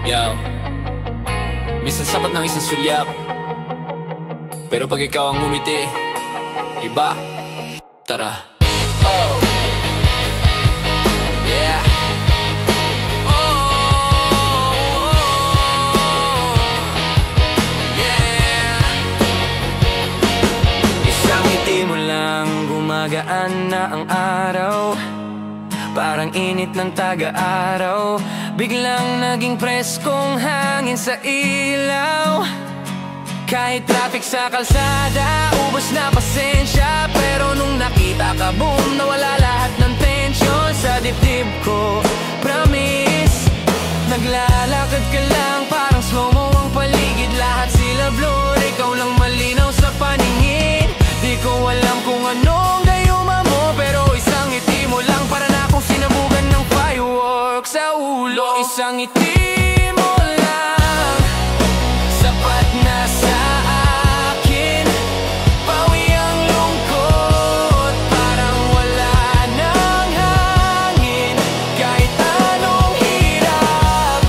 Yo, minsan sapat ng isang sulyap, pero pag ikaw ang ngumiti, iba. Tara. Oh, yeah. Oh, yeah. Isang ngiti mo lang, gumagaan na ang araw. Parang init ng taga-araw, biglang naging preskong hangin sa ilaw. Kahit traffic sa kalsada, ubos na pasensya, pero nung nakita ka, boom, nawala lahat ng tensyon sa dibdib ko. Promise, naglalakad ka lang, parang slow-mo ang paligid. Lahat sila blur, ikaw lang malinaw sa paningin. Di ko alam kung anong gayuma mo, pero isang ngiti mo lang, para na akong sinabugan ng fireworks sa ulo. Isang ngiti mo lang, sapat na sa akin. Pawi ang lungkot, parang wala nang hangin. Kahit anong hirap,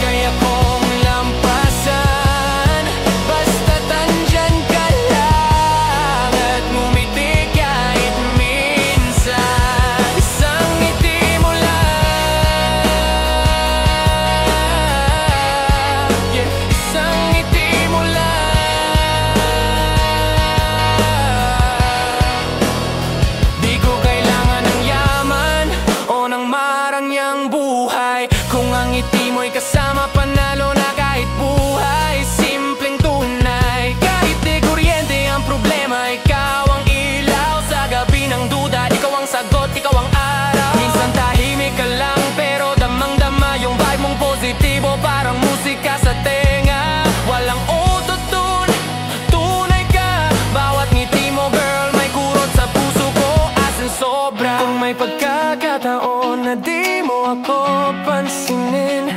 kaya kong lampasan. Basta't andyan ka lang at ngumiti kahit minsan. Isang ngiti mo lang, yeah. Isang ngiti mo lang. Di ko kailangan ng yaman o ng marangyang buhay. Kung ang ngiti mo'y kasama, panalo na kahit buhay. Simpleng tunay, kahit di kuryente ang problema, ikaw ang ilaw sa gabi ng duda. Ikaw ang sagot, ikaw ang araw. Minsan tahimik ka lang, pero damang-dama yung vibe mong positibo, parang musika sa tenga. Walang autotune, tunay ka. Bawat ngiti mo, girl, may kurot sa puso ko, as in sobra. Kung may pagkakataon na di mo ako pansinin,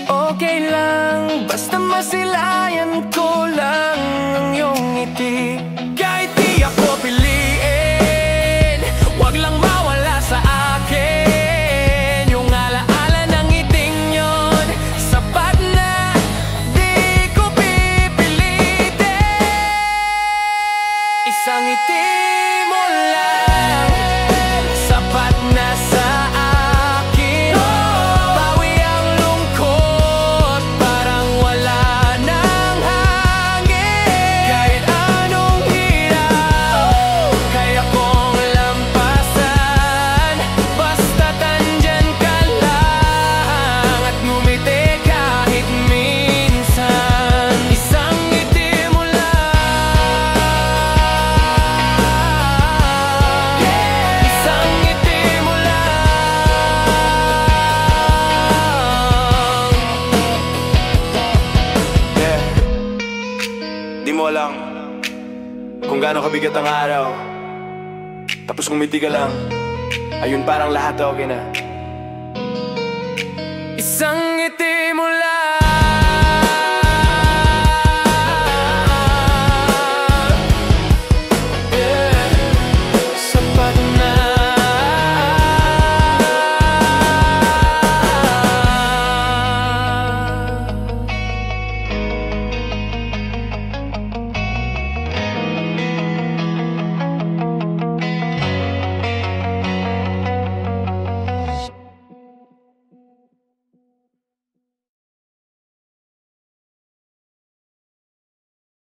okay lang, basta masilayan ko lang ang iyong ngiti. Kahit di ako piliin, wag lang mawala sa akin yung alaala ng ngiting yon. Sapat na, di ko pipilitin. Isang ngiti mo lang, sapat na sa akin. Bawi ang lungkot, parang wala nang hangin. Kahit anong hirap, kaya kong lampasan. Basta't andyan ka lang at ngumiti kahit minsan. Isang ngiti mo lang, isang ngiti mo lang. Yeah. Di mo alam kung gaano kabigat ang araw, tapos ngumiti ka lang, ayun parang lahat okay na. Isang ngiti mo lang.